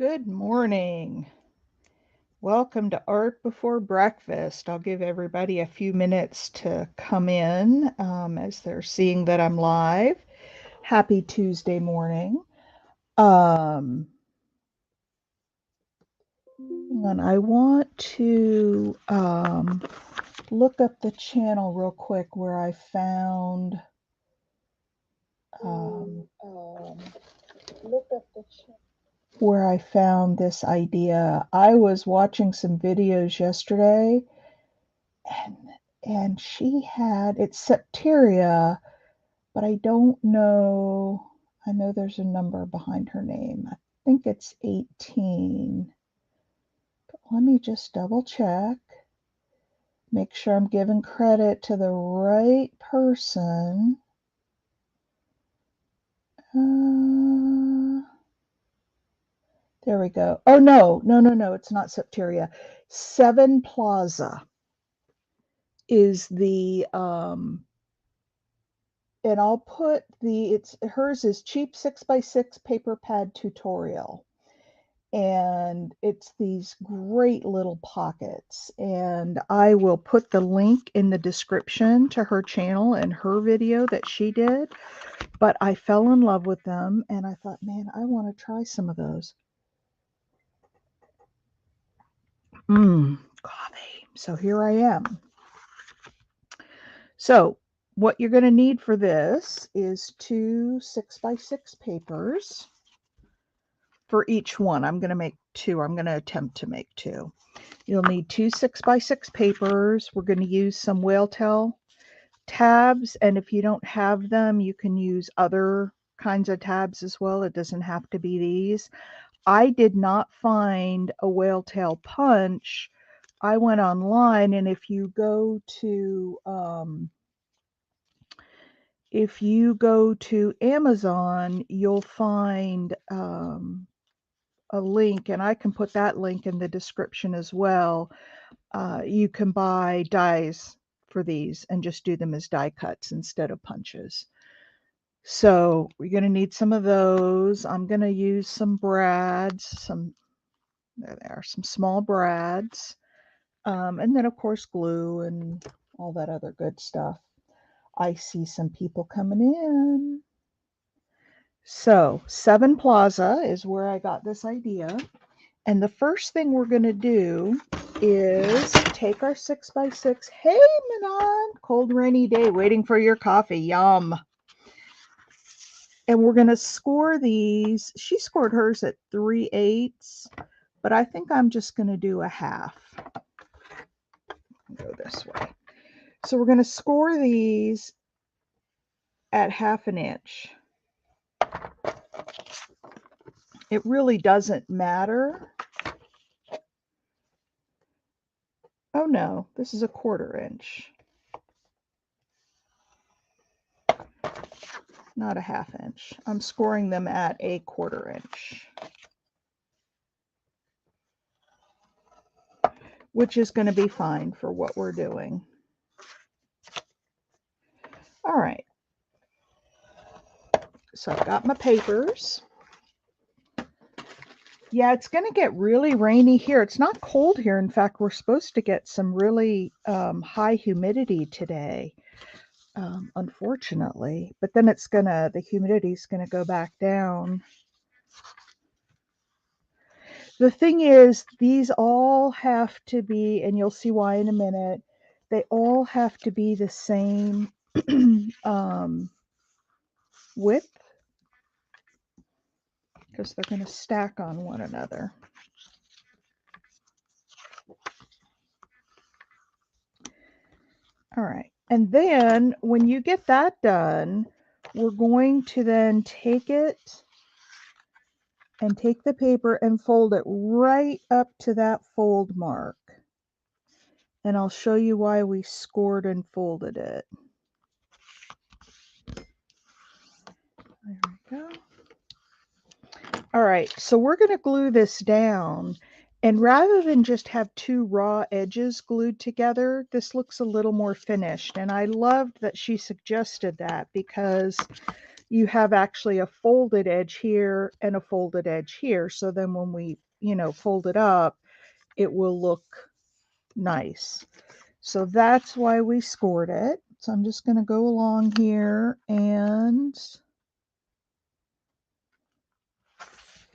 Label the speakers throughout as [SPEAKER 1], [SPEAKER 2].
[SPEAKER 1] Good morning. Welcome to Art Before Breakfast. I'll give everybody a few minutes to come in as they're seeing that I'm live. Happy Tuesday morning. Hang on, I want to look up the channel real quick where I found. Look up the channel. Where I found this idea. I was watching some videos yesterday and she had it's septeria, but I don't know. I know there's a number behind her name. I think it's 18. But let me just double check. Make sure I'm giving credit to the right person. There we go. Oh, no, it's not septeria. Seven Plaza is the and I'll put hers is cheap 6x6 paper pad tutorial, and it's these great little pockets, and I will put the link in the description to her channel and her video that she did. But I fell in love with them and I thought, man, I want to try some of those. Coffee. So here I am. So what you're going to need for this is two 6x6 papers for each one. I'm going to make two. I'm going to attempt to make two. You'll need two 6x6 papers. We're going to use some whale tail tabs, and if you don't have them, you can use other kinds of tabs as well. It doesn't have to be these. I did not find a whale tail punch. I went online, and if you go to Amazon, you'll find a link, and I can put that link in the description as well. You can buy dies for these and just do them as die cuts instead of punches. So we're going to need some of those. I'm going to use some brads, some small brads, and then of course glue and all that other good stuff. I see some people coming in. So 7 Plaza is where I got this idea. And the first thing we're going to do is take our 6x6. Hey, Manon, cold rainy day, waiting for your coffee. Yum. And we're going to score these. She scored hers at 3/8, but I think I'm just going to do a half. Go this way. So we're going to score these at 1/2 inch. It really doesn't matter. Oh no, this is a 1/4 inch. Not a 1/2 inch. I'm scoring them at a 1/4 inch, which is going to be fine for what we're doing. All right. So I've got my papers. Yeah, it's going to get really rainy here. It's not cold here. In fact, we're supposed to get some really high humidity today, unfortunately. But then the humidity's going to go back down. The thing is, these all have to be, and you'll see why in a minute, they all have to be the same width, because they're going to stack on one another. All right. And then when you get that done, we're going to then take it and take the paper and fold it right up to that fold mark. And I'll show you why we scored and folded it. There we go. All right, so we're going to glue this down. And rather than just have two raw edges glued together, this looks a little more finished. And I loved that she suggested that, because you have actually a folded edge here and a folded edge here. So then when we, fold it up, it will look nice. So that's why we scored it. So I'm just going to go along here and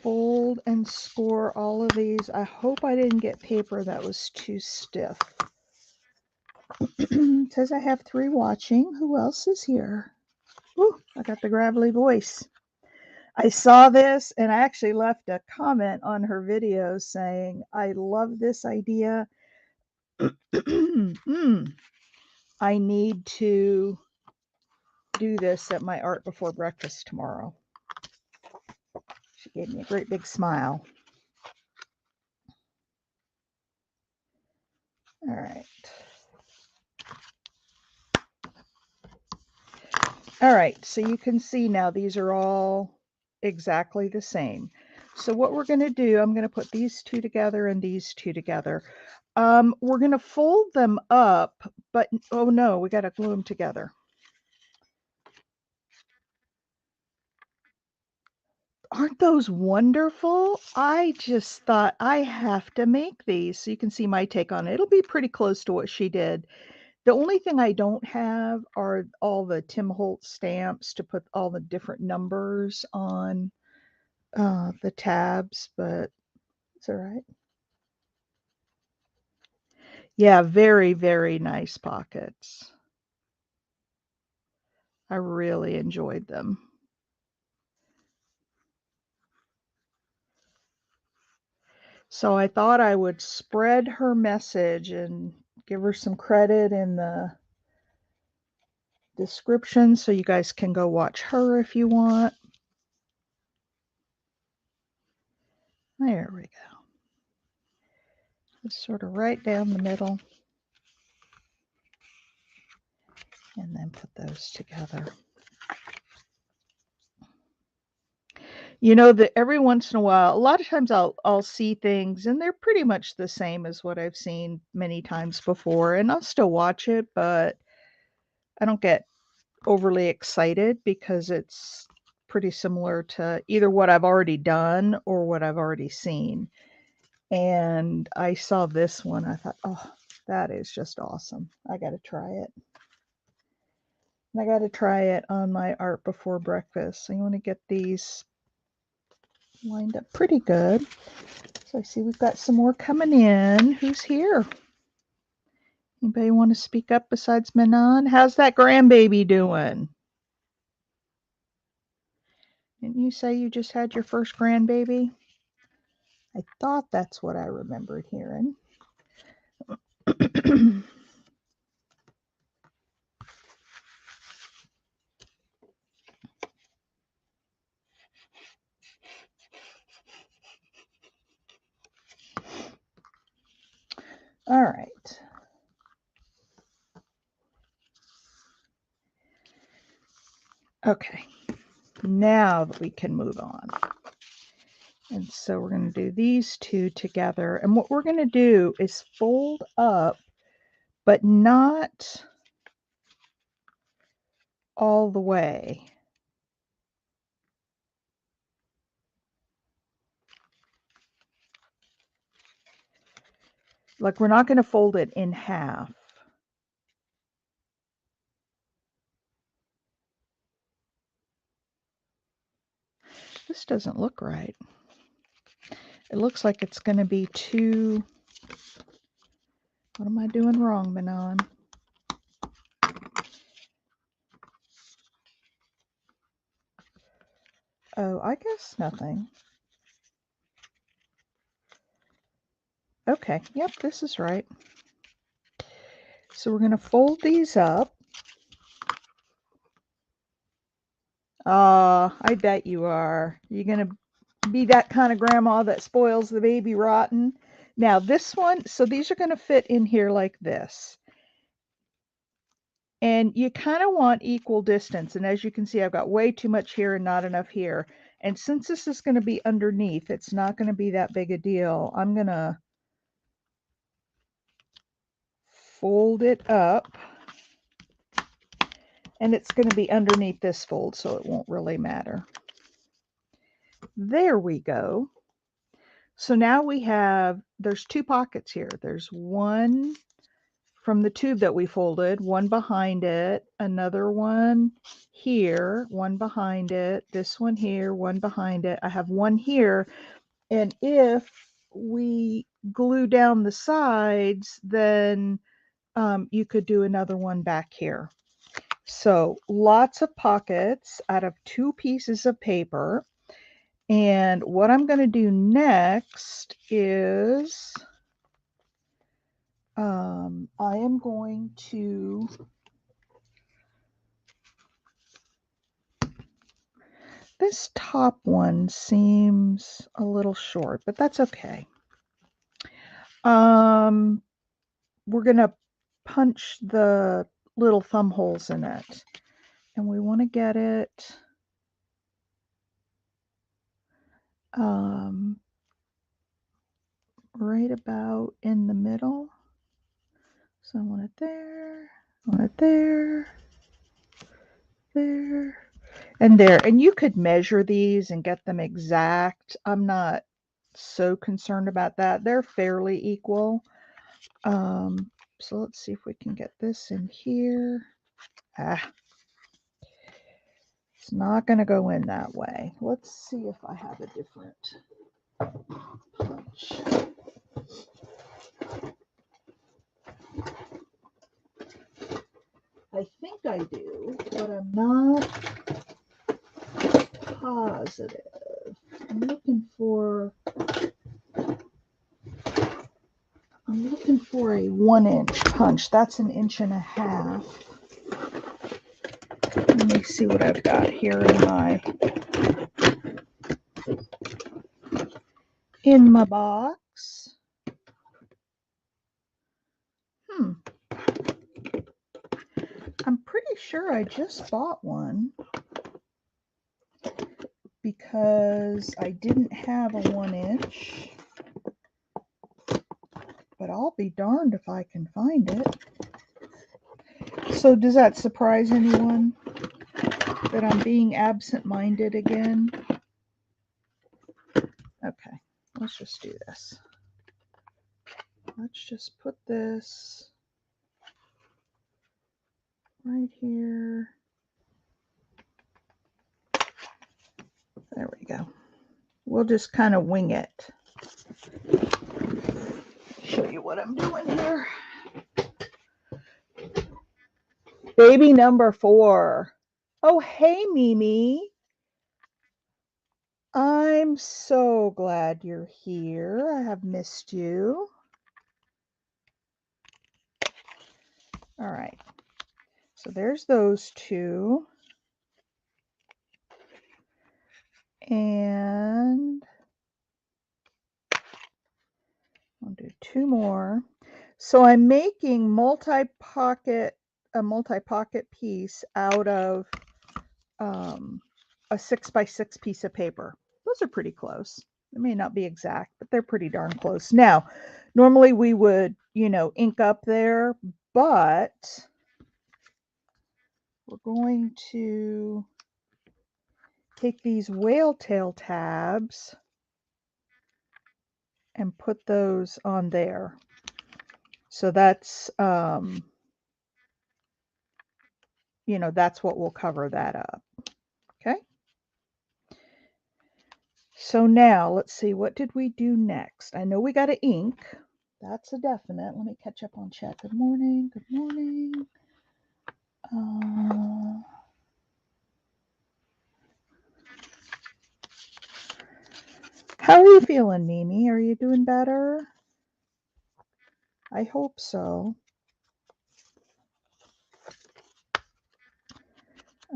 [SPEAKER 1] fold and score all of these. I hope I didn't get paper that was too stiff. It says I have 3 watching. Who else is here? Ooh, I got the gravelly voice. I saw this and I actually left a comment on her video saying, I love this idea. I need to do this at my art before breakfast tomorrow. She gave me a great big smile. All right. All right, so you can see now these are all exactly the same. So what we're going to do, I'm going to put these 2 together and these 2 together. We're going to fold them up, but oh no, we got to glue them together. Aren't those wonderful? I just thought I have to make these. So you can see my take on it. It'll be pretty close to what she did. The only thing I don't have are all the Tim Holtz stamps to put all the different numbers on the tabs, but it's all right. Yeah, very, very nice pockets. I really enjoyed them. So I thought I would spread her message and give her some credit in the description so you guys can go watch her if you want. There we go. Just sort of right down the middle. And then put those together. That every once in a while, a lot of times I'll see things and they're pretty much the same as what I've seen many times before, and I'll still watch it, but I don't get overly excited because it's pretty similar to either what I've already done or what I've already seen. And I saw this one, I thought, oh, that is just awesome. I got to try it. And I got to try it on my art before breakfast. So you want to get these lined up pretty good. So I see we've got some more coming in. Who's here? Anybody want to speak up besides Manon? How's that grandbaby doing? Didn't you say you just had your first grandbaby? I thought that's what I remembered hearing. All right. Okay. Now that we can move on. And so we're going to do these 2 together. And what we're going to do is fold up, but not all the way. Like we're not going to fold it in half. This doesn't look right. It looks like it's going to be too... What am I doing wrong, Manon? Oh, I guess nothing. Okay, yep, this is right. So we're going to fold these up. I bet you are. You're going to be that kind of grandma that spoils the baby rotten. Now this one, so these are going to fit in here like this. And you kind of want equal distance. And as you can see, I've got way too much here and not enough here. And since this is going to be underneath, it's not going to be that big a deal. I'm going to fold it up And it's going to be underneath this fold, so it won't really matter. There we go. So now we have, there's 2 pockets here. There's one from the tube that we folded, one behind it, another one here, one behind it, this one here, one behind it. I have one here. And if we glue down the sides, then you could do another one back here. So lots of pockets out of 2 pieces of paper. And what I'm going to do next is I am going to this top one seems a little short, but that's okay. We're going to punch the little thumb holes in it, and we want to get it right about in the middle. So I want it there, I want it there, there, and there. And you could measure these and get them exact. I'm not so concerned about that. They're fairly equal. So let's see if we can get this in here. It's not going to go in that way. Let's see if I have a different punch. I think I do, but I'm not positive. I'm looking for a 1-inch punch. That's 1.5 inches. Let me see what I've got here in my box. I'm pretty sure I just bought one because I didn't have a 1-inch. But I'll be darned if I can find it. So does that surprise anyone that I'm being absent-minded again? Okay, let's just do this. Let's just put this right here. There we go. We'll just kind of wing it. Show you what I'm doing here. Baby number 4. Oh, hey, Mimi. I'm so glad you're here. I have missed you. All right. So there's those 2. And I'll do 2 more. So I'm making a multi-pocket piece out of a 6x6 piece of paper. Those are pretty close. They may not be exact, but they're pretty darn close. Now, normally we would, ink up there, but we're going to take these whale tail tabs and put those on there. So that's, that's what will cover that up. Okay. So now let's see, what did we do next? I know we got to ink. That's a definite. Let me catch up on chat. Good morning. Good morning. How are you feeling, Mimi? Are you doing better? I hope so.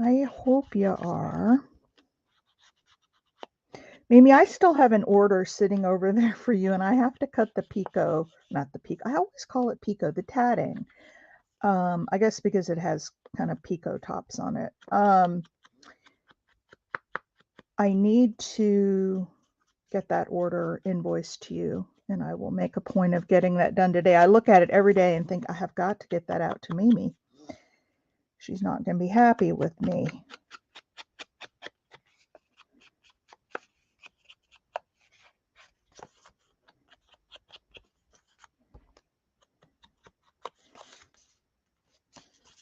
[SPEAKER 1] I hope you are. Mimi, I still have an order sitting over there for you, and I have to cut the picot, not the picot. I always call it picot, the tatting. I guess because it has kind of picot tops on it. I need to get that order invoiced to you, and I will make a point of getting that done today. I look at it every day and think I have got to get that out to Mimi. she's not going to be happy with me.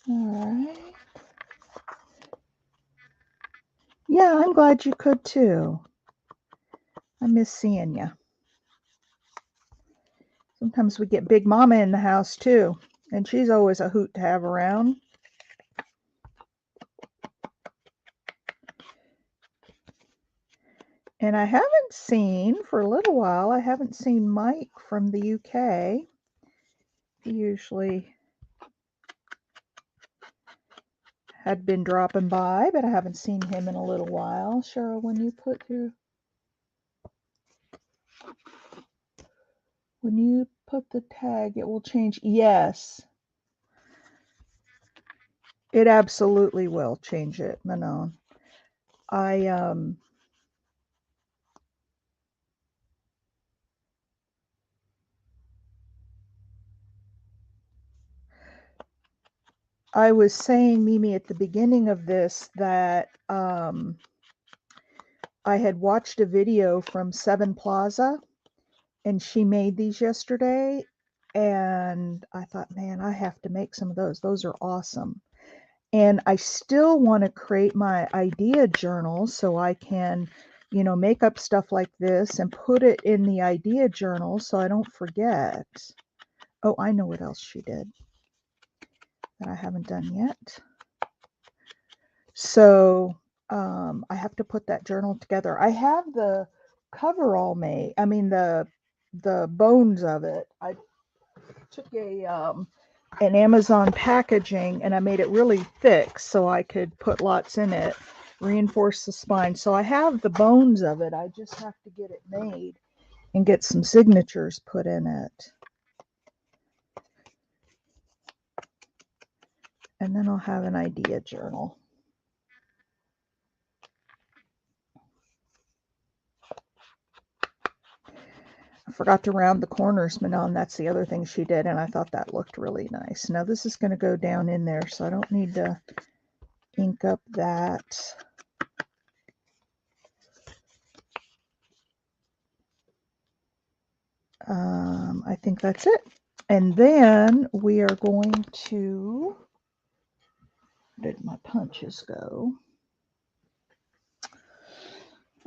[SPEAKER 1] All right. Yeah, I'm glad you could too. I miss seeing you. Sometimes we get Big Mama in the house too, and she's always a hoot to have around. And I haven't seen, for a little while, I haven't seen Mike from the UK. He usually had been dropping by, but I haven't seen him in a little while. Cheryl, when you put the tag, it will change. Yes, it absolutely will change it, Manon. I was saying, Mimi, at the beginning of this that I had watched a video from Seven Plaza, and she made these yesterday, and I thought, man, I have to make some of those. Those are awesome. And I still want to create my idea journal so I can, make up stuff like this and put it in the idea journal so I don't forget. Oh, I know what else she did that I haven't done yet. So I have to put that journal together. I have the cover all made. I mean the bones of it. I took an Amazon packaging and I made it really thick so I could put lots in it, reinforce the spine. So I have the bones of it. I just have to get it made and get some signatures put in it. And then I'll have an idea journal. I forgot to round the corners, Manon. That's the other thing she did, and I thought that looked really nice. Now this is going to go down in there, so I don't need to ink up that. I think that's it. And then we are going to, where did my punches go?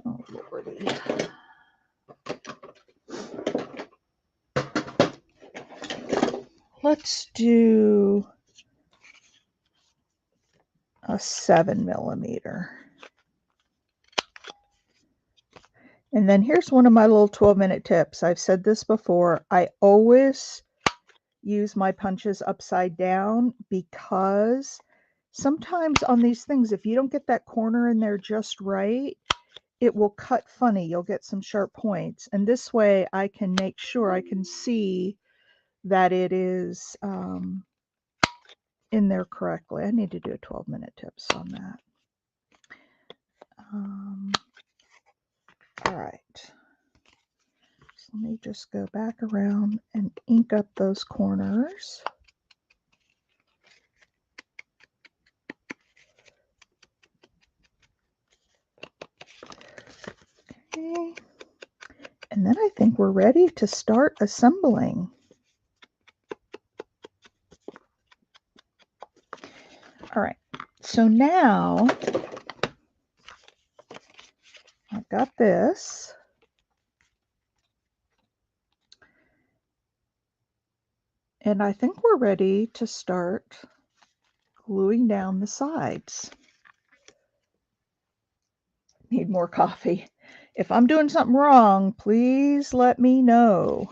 [SPEAKER 1] Oh, Lordy. Let's do a 7mm. And then here's one of my little 12-minute tips. I've said this before. I always use my punches upside down because sometimes on these things, if you don't get that corner in there just right, it will cut funny. You'll get some sharp points. And this way I can make sure I can see that it is in there correctly. I need to do a 12-minute tips on that. All right. So let me just go back around and ink up those corners. Okay. And then I think we're ready to start assembling. All right. So now I've got this. And I think we're ready to start gluing down the sides. Need more coffee. If I'm doing something wrong, please let me know.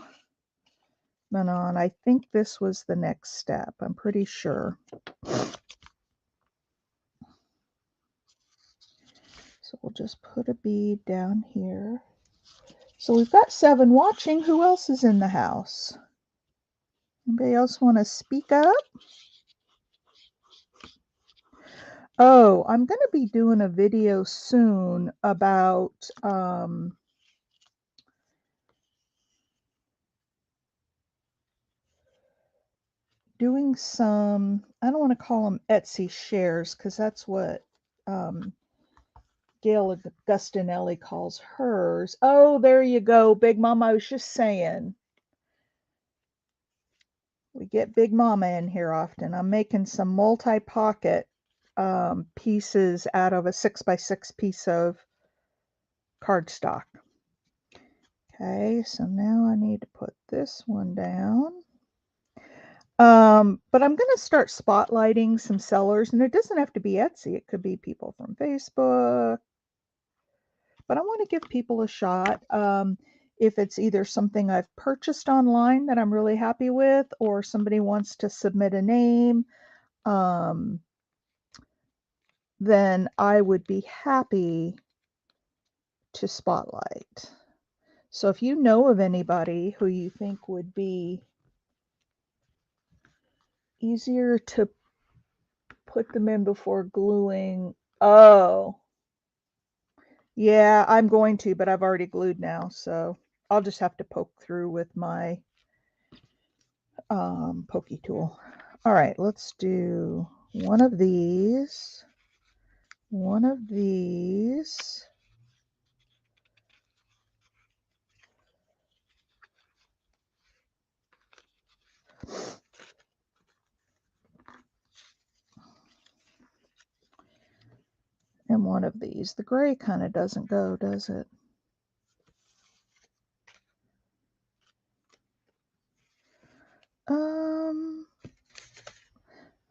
[SPEAKER 1] Manon, I think this was the next step. I'm pretty sure. So we'll just put a bead down here. So we've got 7 watching. Who else is in the house? Anybody else want to speak up? Oh, I'm going to be doing a video soon about doing some, I don't want to call them Etsy shares because that's what Gail Augustinelli calls hers. Oh, there you go, Big Mama. I was just saying. We get Big Mama in here often. I'm making some multi-pocket pieces out of a 6x6 piece of cardstock. Okay, so now I need to put this one down. But I'm going to start spotlighting some sellers, and it doesn't have to be Etsy. It could be people from Facebook, but I want to give people a shot. If it's either something I've purchased online that I'm really happy with, or somebody wants to submit a name, then I would be happy to spotlight. So if you know of anybody who you think would be easier to put them in before gluing. Oh, yeah, I'm going to, but I've already glued now, so I'll just have to poke through with my pokey tool. All right, let's do one of these, one of these. And one of these. The gray kind of doesn't go, does it?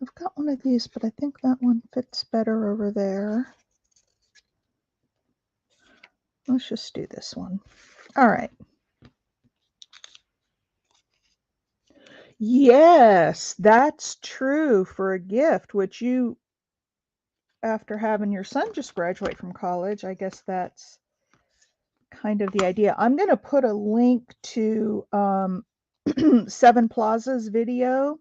[SPEAKER 1] I've got one of these, but I think that one fits better over there. Let's just do this one. All right. Yes, that's true for a gift, which you, after having your son just graduate from college, I guess that's kind of the idea. I'm going to put a link to Seven Plaza's video.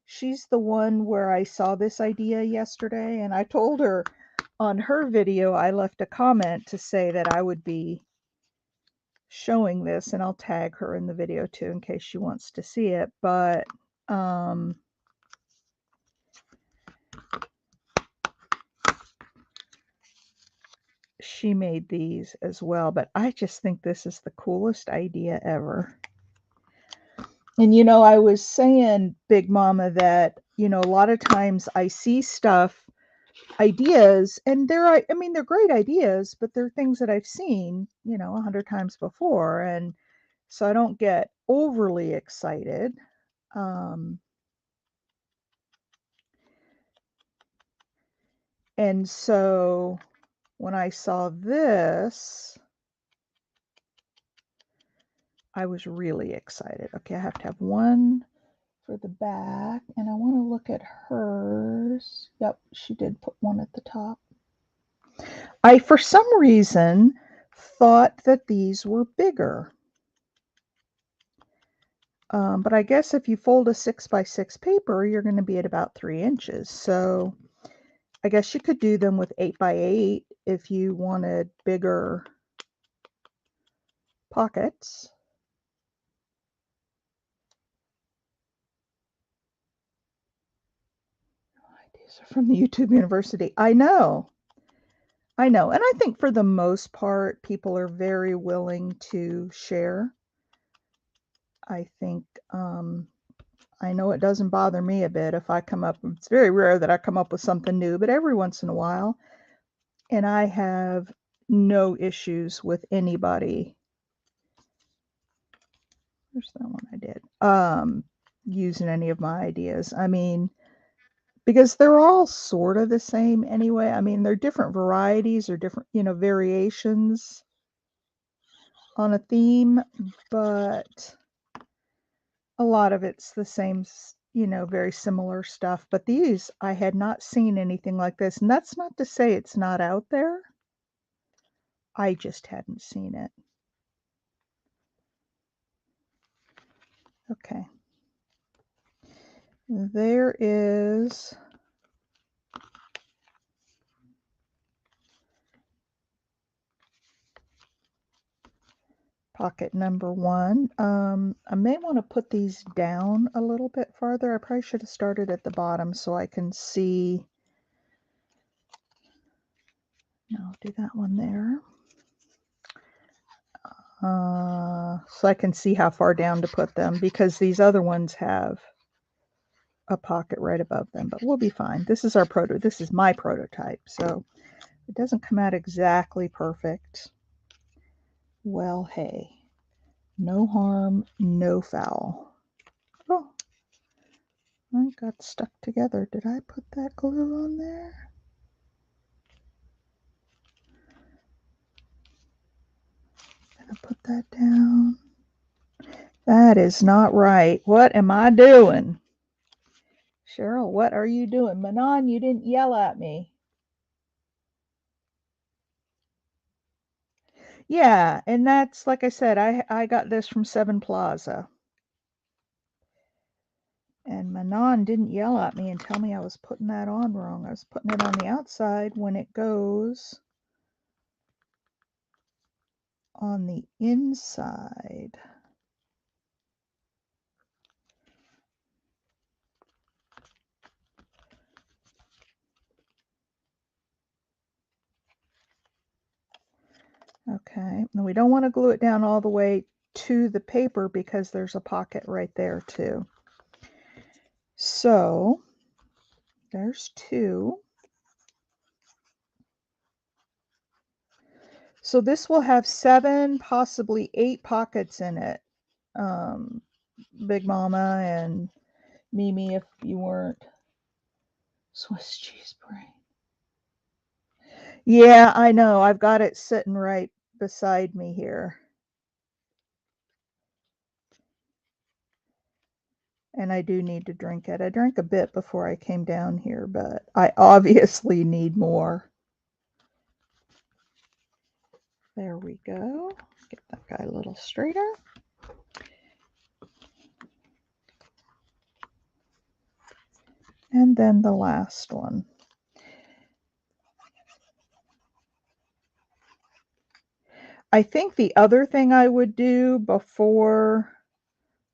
[SPEAKER 1] She's the one where I saw this idea yesterday, and I told her on her video, I left a comment to say that I would be showing this, and I'll tag her in the video too in case she wants to see it. But she made these as well, but I just think this is the coolest idea ever. And you know, I was saying, Big Mama, that you know, a lot of times I see stuff, ideas, and I mean, they're great ideas, but they're things that I've seen, you know, 100 times before, and so I don't get overly excited. And so when I saw this, I was really excited. Okay, I have to have one for the back, and I want to look at hers. Yep, she did put one at the top. I, for some reason, thought that these were bigger. But I guess if you fold a 6x6 paper, you're going to be at about 3 inches. So I guess you could do them with 8x8 if you wanted bigger pockets. These are from the YouTube University. I know. And I think for the most part, people are very willing to share. I think, I know it doesn't bother me a bit if I come up, it's very rare that I come up with something new, but every once in a while, and I have no issues with anybody. There's that one I did. Using any of my ideas. I mean, because they're all sort of the same anyway. I mean, they're different varieties or different, you know, variations on a theme, but a lot of it's the same, you know, very similar stuff. But these, I had not seen anything like this. And that's not to say it's not out there. I just hadn't seen it. Okay. There is pocket number 1. I may want to put these down a little bit farther. I probably should have started at the bottom so I can see. No, I'll do that one there. So I can see how far down to put them, because these other ones have a pocket right above them, but we'll be fine. This is this is my prototype, so it doesn't come out exactly perfect. Well, hey, no harm, no foul. Oh, I got stuck together. Did I put that glue on there? Gonna put that down. That is not right. What am I doing? Cheryl, what are you doing? Manon, you didn't yell at me. Yeah, and that's, like I said, I got this from Seven Plaza. And Manon didn't yell at me and tell me I was putting that on wrong. I was putting it on the outside when it goes on the inside. Okay, and we don't want to glue it down all the way to the paper because there's a pocket right there too. So there's 2. So this will have 7, possibly 8 pockets in it. Big Mama and Mimi, if you weren't Swiss cheese brain. Yeah, I know. I've got it sitting right beside me here. And I do need to drink it. I drank a bit before I came down here, but I obviously need more. There we go. Get that guy a little straighter. And then the last one. I think the other thing I would do before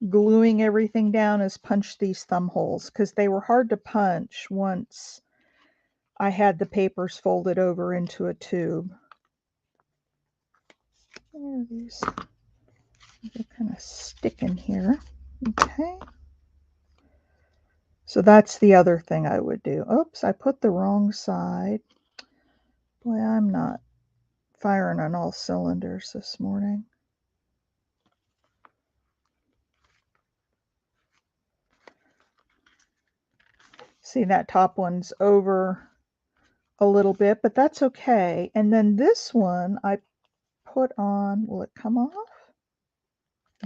[SPEAKER 1] gluing everything down is punch these thumb holes, because they were hard to punch once I had the papers folded over into a tube. There these. They're kind of sticking here. Okay. So that's the other thing I would do. Oops, I put the wrong side. Boy, I'm not firing on all cylinders this morning. See, that top one's over a little bit, but that's okay. And then this one I put on, will it come off?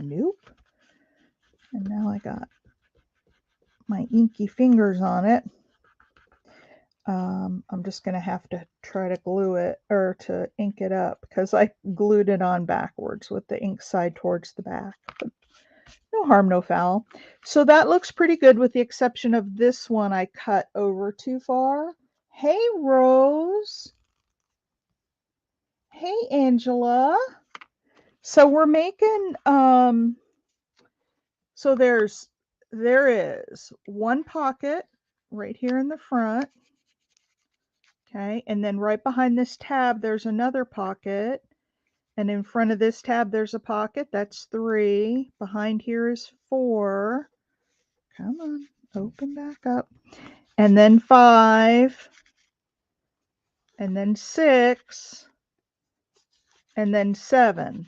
[SPEAKER 1] Nope. And now I got my inky fingers on it. I'm just going to have to try to glue it, or to ink it up, because I glued it on backwards with the ink side towards the back. But no harm, no foul. So that looks pretty good, with the exception of this one I cut over too far. Hey, Rose. Hey, Angela. So we're making, so there is one pocket right here in the front. Okay, and then right behind this tab, there's another pocket. And in front of this tab, there's a pocket. That's 3. Behind here is 4. Come on, open back up. And then 5. And then 6. And then 7.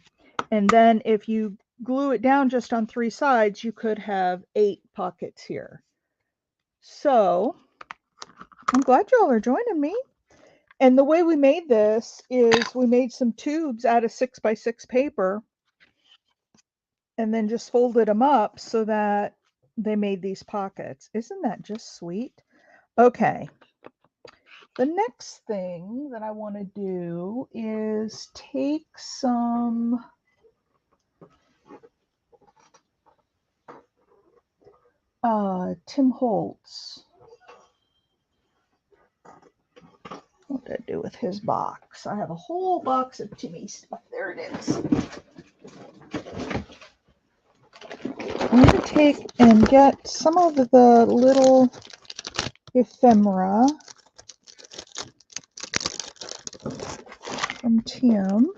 [SPEAKER 1] And then if you glue it down just on 3 sides, you could have 8 pockets here. So I'm glad y'all are joining me. And the way we made this is we made some tubes out of 6x6 paper and then just folded them up so that they made these pockets. Isn't that just sweet? Okay. The next thing that I want to do is take some Tim Holtz. What did I do with his box? I have a whole box of Timmy stuff. There it is. I'm going to take and get some of the little ephemera from Tim.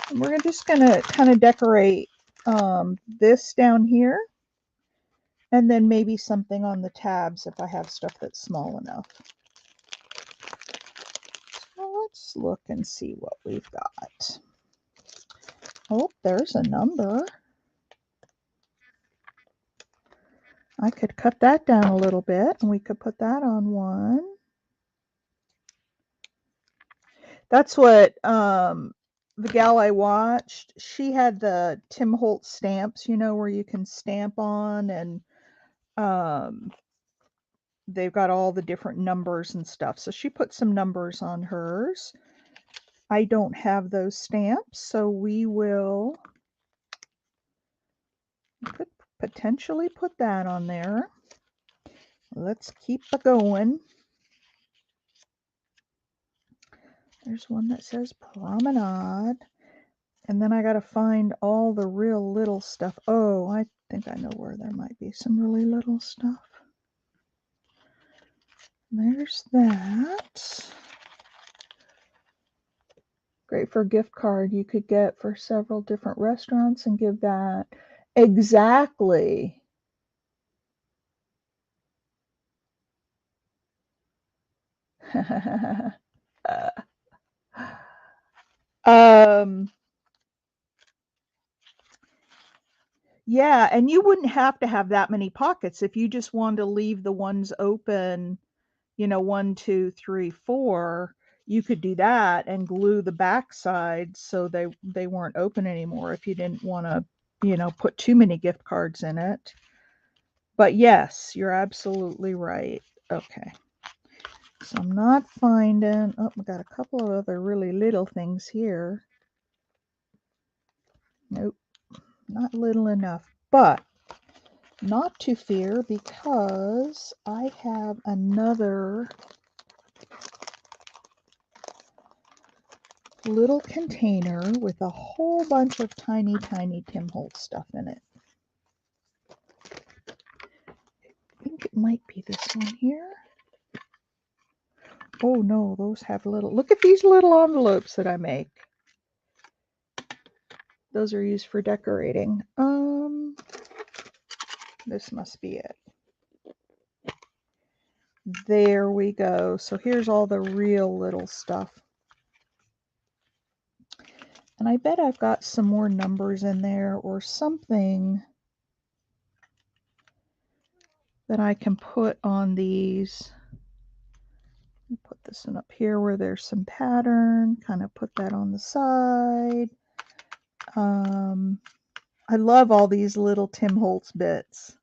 [SPEAKER 1] And we're just going to kind of decorate this down here, and then maybe something on the tabs if I have stuff that's small enough. So let's look and see what we've got. Oh, there's a number. I could cut that down a little bit, and we could put that on one. That's what the gal I watched, she had the Tim Holtz stamps, you know, where you can stamp on, and they've got all the different numbers and stuff. So she put some numbers on hers. I don't have those stamps, so we could potentially put that on there. Let's keep it going. There's one that says Promenade. And then I got to find all the real little stuff. Oh, I think I know where there might be some really little stuff. There's that. Great for a gift card you could get for several different restaurants and give that. Exactly. Yeah, and you wouldn't have to have that many pockets if you just wanted to leave the ones open, you know, 1, 2, 3, 4. You could do that and glue the back sides so they weren't open anymore if you didn't want to, you know, put too many gift cards in it. But yes, you're absolutely right. Okay. So I'm not finding, oh, we got a couple of other really little things here. Nope, not little enough, but not to fear, because I have another little container with a whole bunch of tiny Tim Holtz stuff in it. I think it might be this one here. Oh no, those have little, look at these little envelopes that I make. Those are used for decorating. This must be it. There we go. So here's all the real little stuff. And I bet I've got some more numbers in there or something that I can put on these. Put this one up here where there's some pattern, kind of put that on the side. I love all these little Tim Holtz bits.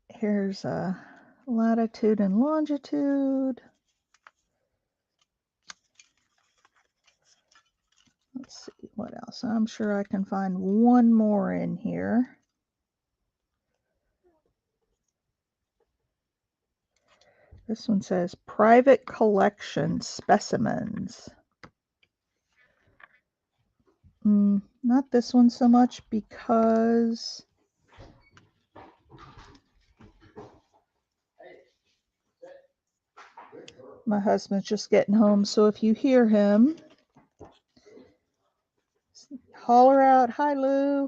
[SPEAKER 1] Here's a latitude and longitude. Let's see what else. I'm sure I can find one more in here. This one says private collection specimens. Not this one so much because my husband's just getting home. So if you hear him, holler out, "Hi, Lou."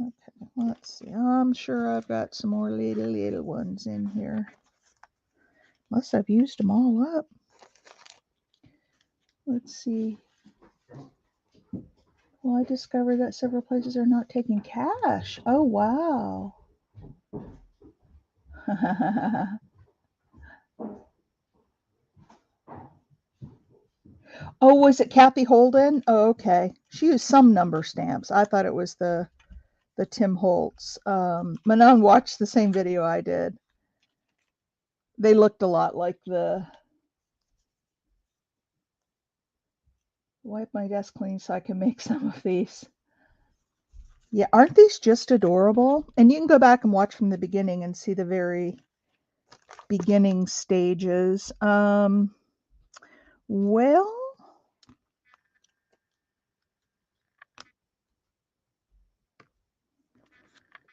[SPEAKER 1] Okay, let's see. I'm sure I've got some more little ones in here. Must have used them all up. Let's see. Well, I discovered that several places are not taking cash. Oh, wow. Oh, was it Kathy Holden? Oh, okay. She used some number stamps. I thought it was the Tim Holtz. Manon watched the same video I did. They looked a lot like the wipe my desk clean so I can make some of these. Yeah, aren't these just adorable? And you can go back and watch from the beginning and see the very beginning stages. Well,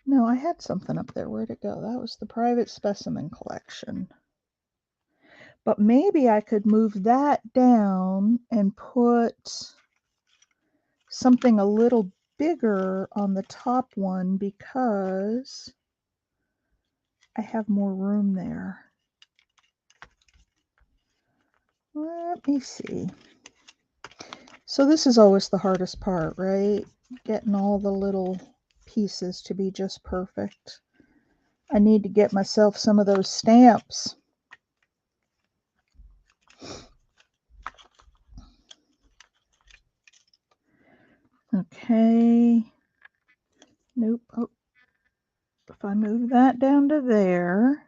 [SPEAKER 1] no, I had something up there. Where'd it go? That was the private specimen collection. But maybe I could move that down and put something a little bigger on the top one because I have more room there. Let me see. So this is always the hardest part, right? Getting all the little pieces to be just perfect. I need to get myself some of those stamps. Okay. Nope. Oh, if I move that down to there,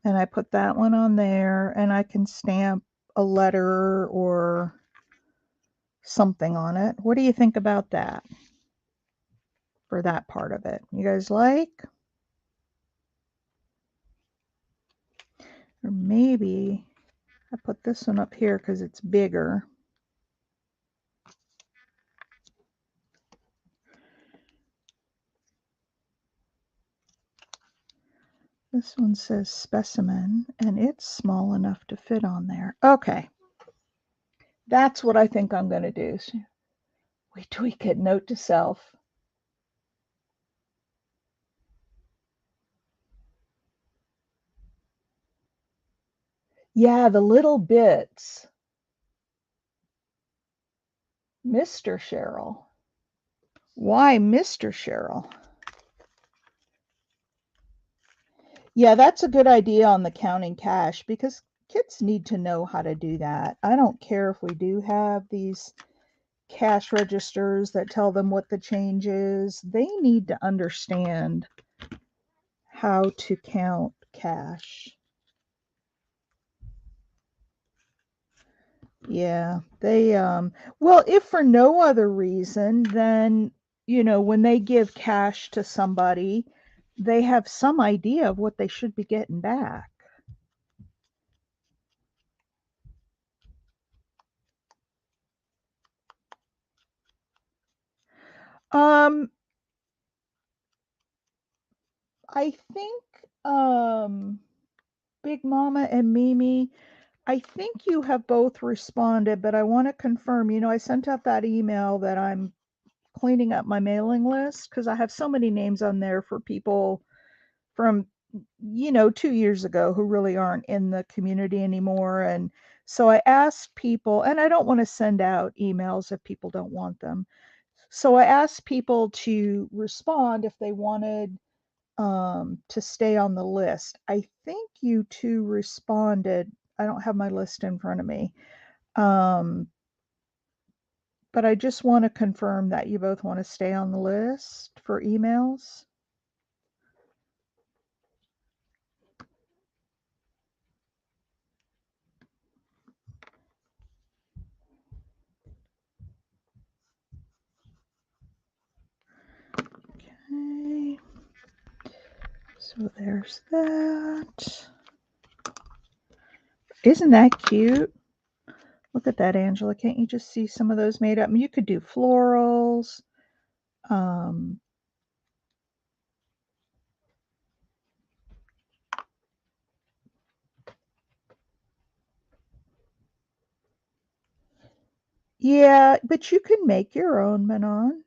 [SPEAKER 1] and I put that one on there, and I can stamp a letter or something on it. What do you think about that for that part of it? You guys like? Or maybe I put this one up here because it's bigger. This one says specimen, and it's small enough to fit on there. Okay. That's what I think I'm going to do. So we tweak it, note to self. Yeah, the little bits. Mr. Cheryl. Why Mr. Cheryl? Yeah, that's a good idea on the counting cash because kids need to know how to do that. I don't care if we do have these cash registers that tell them what the change is. They need to understand how to count cash. Yeah, they well, if for no other reason, then when they give cash to somebody, they have some idea of what they should be getting back. Um, I think Big Mama and Mimi, I think you have both responded, but I want to confirm. I sent out that email that I'm cleaning up my mailing list because I have so many names on there for people from 2 years ago who really aren't in the community anymore. And so I asked people, and I don't want to send out emails if people don't want them. So I asked people to respond if they wanted to stay on the list. I think you two responded. I don't have my list in front of me. Um, but I just want to confirm that you both want to stay on the list for emails. Okay. So there's that. Isn't that cute? Look at that, Angela. Can't you just see some of those made up? I mean, you could do florals. Um, yeah, but you can make your own, Manon.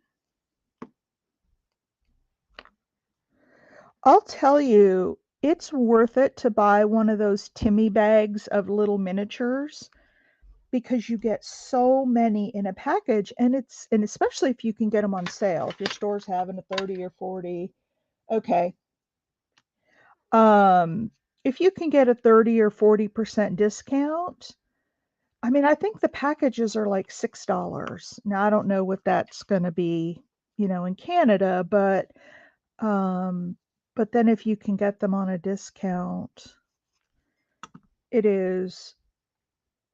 [SPEAKER 1] I'll tell you, it's worth it to buy one of those Timmy bags of little miniatures because you get so many in a package, and especially if you can get them on sale. If your store's having a 30 or 40, okay. If you can get a 30 or 40% discount, I mean, I think the packages are like $6. Now, I don't know what that's going to be, in Canada, um, but then if you can get them on a discount, it is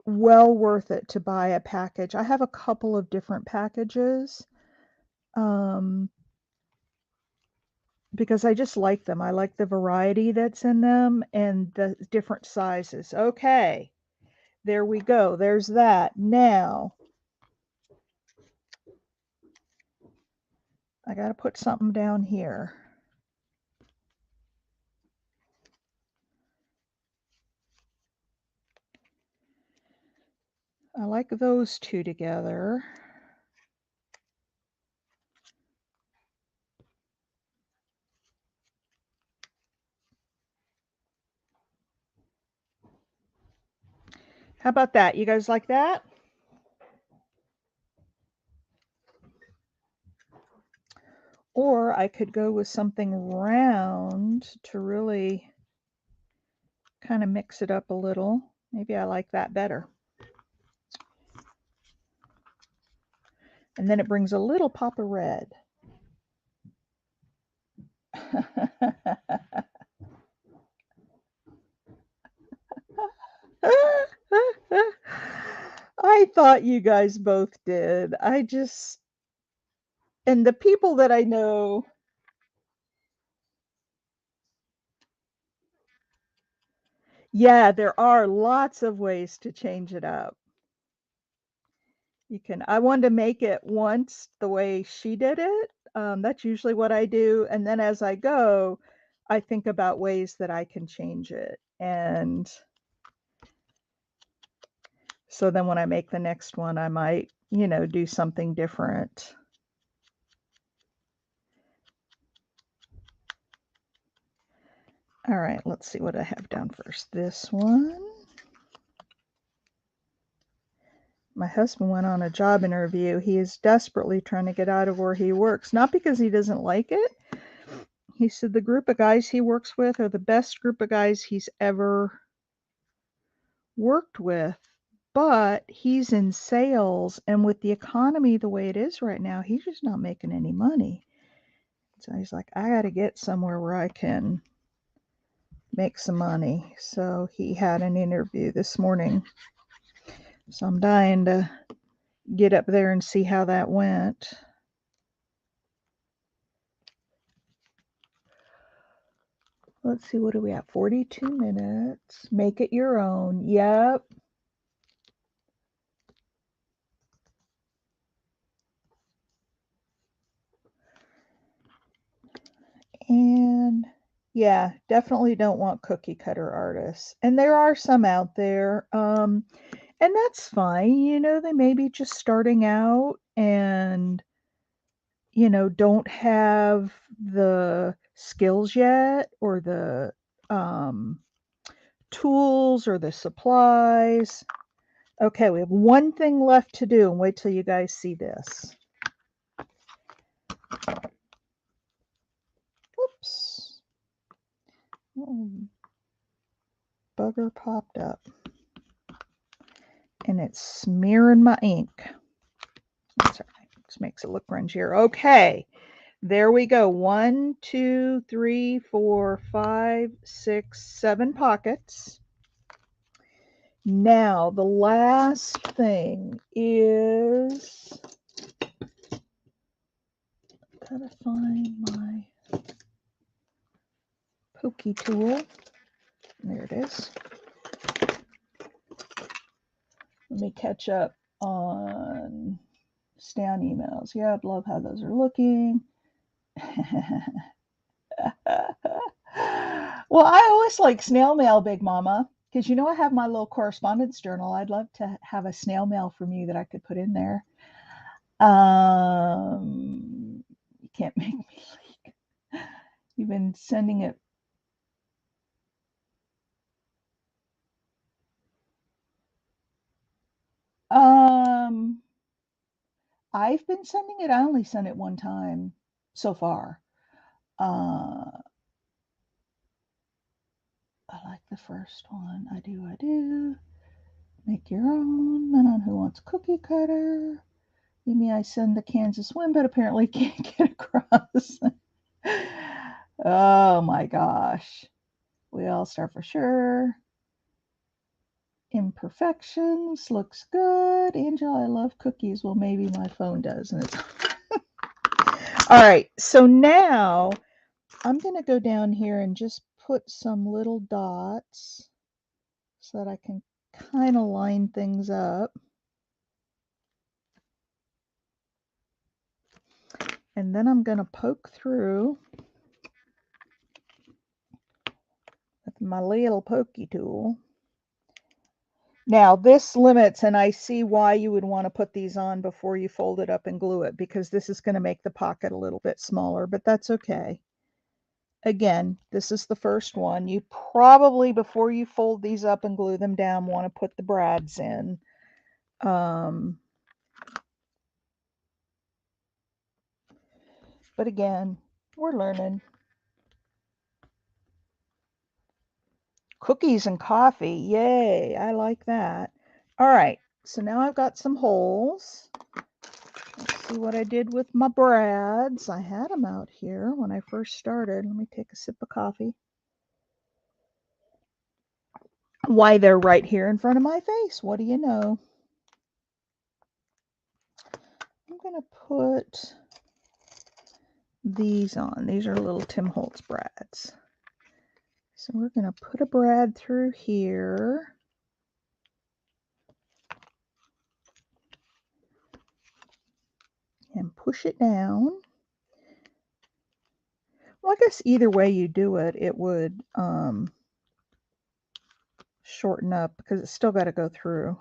[SPEAKER 1] well worth it to buy a package. I have a couple of different packages. Um, because I just like them. I like the variety that's in them and the different sizes. Okay, there we go. There's that. Now, I got to put something down here. I like those two together. How about that? You guys like that? Or I could go with something round to really kind of mix it up a little. Maybe I like that better. And then it brings a little pop of red. I thought you guys both did. And the people that I know, yeah, there are lots of ways to change it up. I wanted to make it once the way she did it. That's usually what I do. And then as I go, I think about ways that I can change it. And so then when I make the next one, I might, do something different. All right, let's see what I have down first. This one. My husband went on a job interview. He is desperately trying to get out of where he works, not because he doesn't like it. He said the group of guys he works with are the best group of guys he's ever worked with, but he's in sales, and with the economy the way it is right now, he's just not making any money. So he's like, I got to get somewhere where I can make some money. So he had an interview this morning. So I'm dying to get up there and see how that went. Let's see, what do we have? 42 minutes. Make it your own. Yep. And yeah, definitely don't want cookie cutter artists. And there are some out there. And that's fine. They may be just starting out and, don't have the skills yet or the tools or the supplies. Okay, we have one thing left to do, and wait till you guys see this. Oops. Oh, bugger popped up. And it's smearing my ink. That's all right. This makes it look grungier. Okay, there we go. 1, 2, 3, 4, 5, 6, 7 pockets. Now, the last thing is, gotta find my pokey tool. There it is. Let me catch up on Stan emails. Yeah, I love how those are looking. Well, I always like snail mail, Big Mama, because I have my little correspondence journal. I'd love to have a snail mail from you that I could put in there. You can't make me leak. You've been sending it. I've been sending it. I only sent it one time so far. I like the first one. I do. Make your own. Men on Who Wants Cookie Cutter. Maybe I send the Kansas one, but apparently can't get across. Oh my gosh. We all start for sure. Imperfections looks good. Angel, I love cookies. Well, maybe my phone does. And it's all right. So now I'm going to go down here and just put some little dots so that I can kind of line things up. And then I'm going to poke through with my little pokey tool. Now this limits, and I see why you would want to put these on before you fold it up and glue it, because this is going to make the pocket a little bit smaller, but that's okay. Again, this is the first one. You probably, before you fold these up and glue them down, want to put the brads in. But again, we're learning. Cookies and coffee. Yay, I like that. All right, so now I've got some holes. Let's see what I did with my brads. I had them out here when I first started. Let me take a sip of coffee. Why, they're right here in front of my face. What do you know? I'm going to put these on. These are little Tim Holtz brads. So we're going to put a brad through here. And push it down. Well, I guess either way you do it, it would shorten up because it's still got to go through.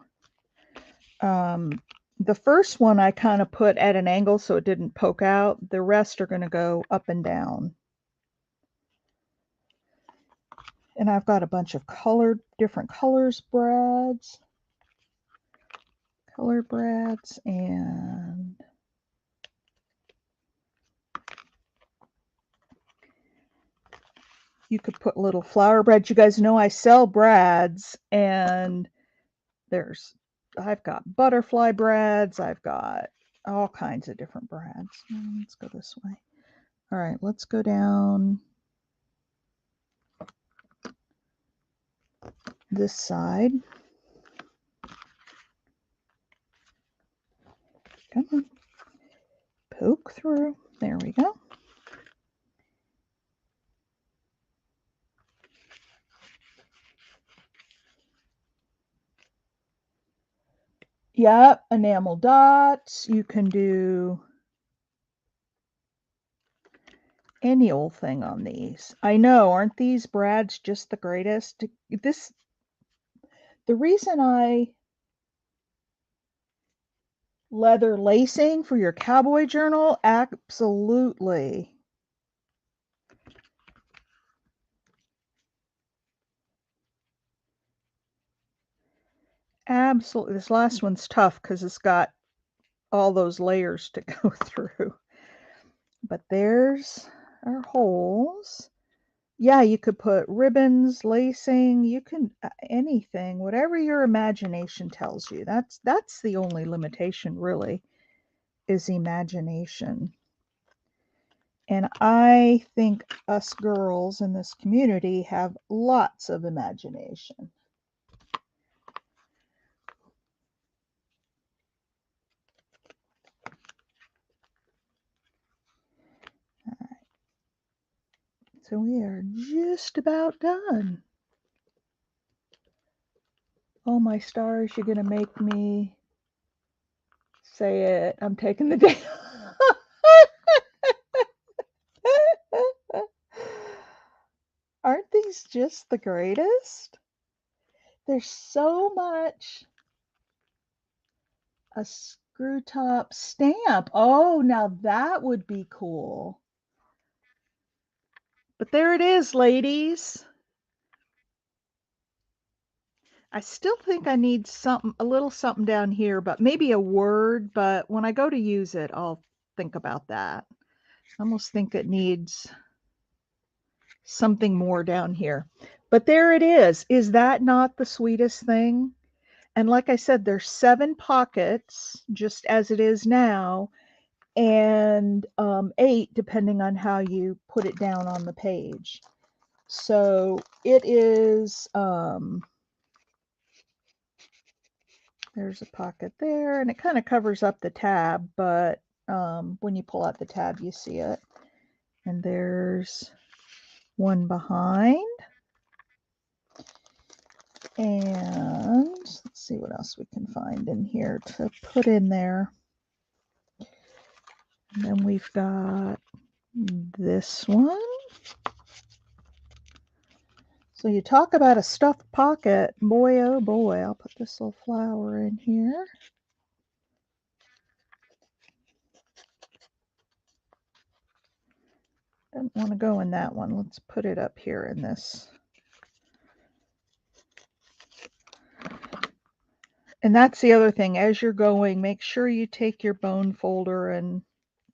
[SPEAKER 1] The first one I kind of put at an angle so it didn't poke out. The rest are going to go up and down. And I've got a bunch of different colors brads. Color brads, and you could put little flower brads. You guys know I sell brads, and I've got butterfly brads. I've got all kinds of different brads. Let's go this way. All right, let's go down this side. Come on. Poke through. There we go. Yep, enamel dots. You can do any old thing on these. I know, aren't these brads just the greatest? The reason I leather lacing for your cowboy journal, absolutely. Absolutely. This last one's tough because it's got all those layers to go through. But there's our holes. Yeah, you could put ribbons, lacing, you can anything, whatever your imagination tells you. That's the only limitation really, is imagination. And I think us girls in this community have lots of imagination. All right. So we are just about done. Oh my stars, you're going to make me say it. I'm taking the day. Aren't these just the greatest? There's so much. A screw top stamp. Oh, now that would be cool. But there it is, ladies. I still think I need a little something down here, but maybe a word. But when I go to use it, I'll think about that. I almost think it needs something more down here. But there it is. Is that not the sweetest thing? And like I said, there's 7 pockets, just as it is now, and 8 depending on how you put it down on the page. So it is, there's a pocket there, and it kind of covers up the tab, but when you pull out the tab, you see it. And there's one behind. And let's see what else we can find in here to put in there. And then we've got this one. So you talk about a stuffed pocket. Boy, oh boy, I'll put this little flower in here. Don't want to go in that one. Let's put it up here in this. And that's the other thing. As you're going, make sure you take your bone folder and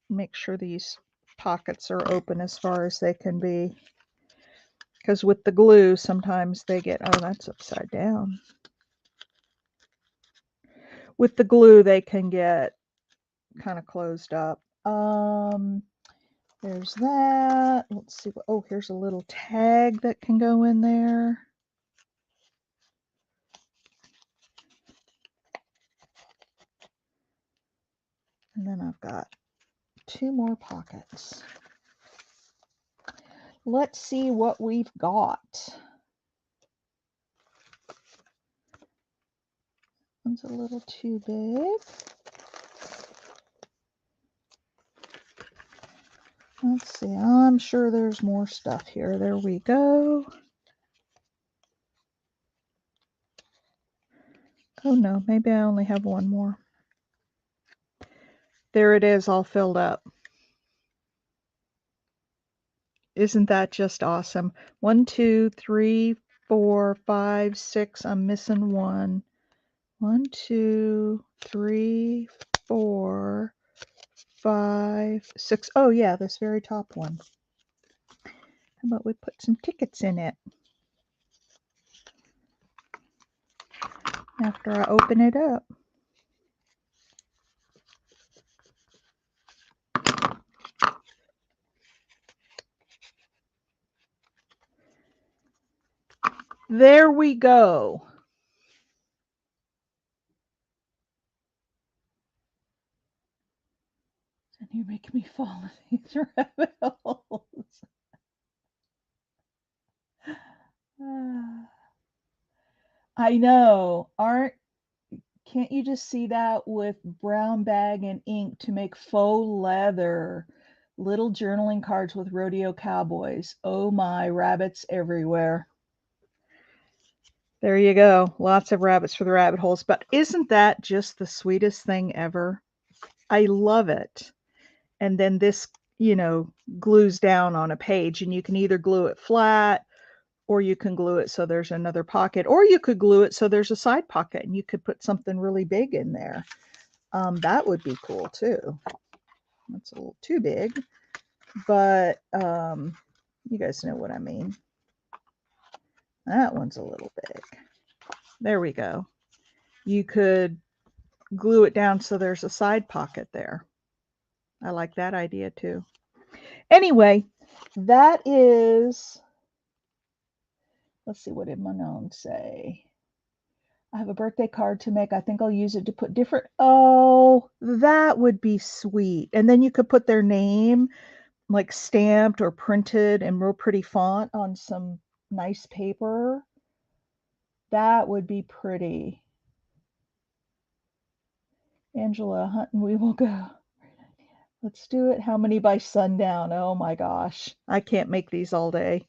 [SPEAKER 1] make sure these pockets are open as far as they can be. Because with the glue, sometimes they get, oh, that's upside down. With the glue, they can get kind of closed up. There's that. Let's see. Oh, here's a little tag that can go in there. And then I've got 2 more pockets. Let's see what we've got. One's a little too big. Let's see. I'm sure there's more stuff here. There we go. Oh no, maybe I only have one more. There it is, all filled up. Isn't that just awesome? 1, 2, 3, 4, 5, 6. I'm missing one. 1, 2, 3, 4, 5, 6. Oh yeah, this very top one. How about we put some tickets in it after I open it up? There we go. And you're making me fall in these rabbit holes. I know. Can't you just see that with brown bag and ink to make faux leather? Little journaling cards with rodeo cowboys. Oh my, rabbits everywhere. There you go. Lots of rabbits for the rabbit holes. But isn't that just the sweetest thing ever? I love it. And then this, glues down on a page, and you can either glue it flat, or you can glue it so there's another pocket, or you could glue it so there's a side pocket and you could put something really big in there. That would be cool too. That's a little too big, but you guys know what I mean. That one's a little big. There we go. You could glue it down so there's a side pocket there. I like that idea too. Anyway, that is, let's see, what did Manon say? I have a birthday card to make. I think I'll use it to put different, oh, that would be sweet. And then you could put their name like stamped or printed in real pretty font on some nice paper. That would be pretty. Angela, hunting we will go. Let's do it. How many by sundown? Oh my gosh. I can't make these all day.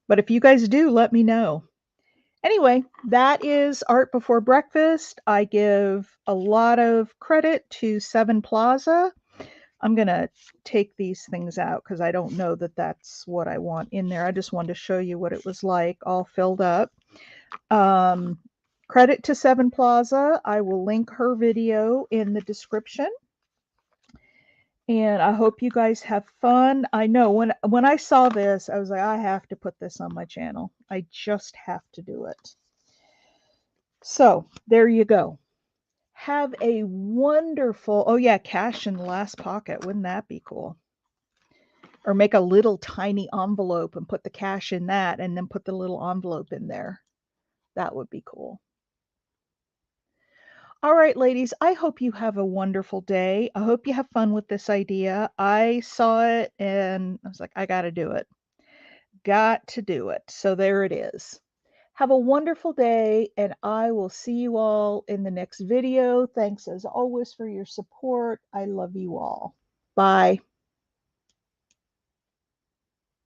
[SPEAKER 1] But if you guys do, let me know. Anyway, that is Art Before Breakfast. I give a lot of credit to Seven Plaza. I'm going to take these things out because I don't know that that's what I want in there. I just wanted to show you what it was like, all filled up. Credit to Seven Plaza. I will link her video in the description. And I hope you guys have fun. I know when I saw this, I was like, I have to put this on my channel. I just have to do it. So there you go. Have a wonderful, oh yeah, cash in the last pocket. Wouldn't that be cool? Or make a little tiny envelope and put the cash in that and then put the little envelope in there. That would be cool. All right, ladies, I hope you have a wonderful day. I hope you have fun with this idea. I saw it and I was like, I got to do it. got to do it. So there it is. Have a wonderful day, and I will see you all in the next video. Thanks as always for your support. I love you all. Bye.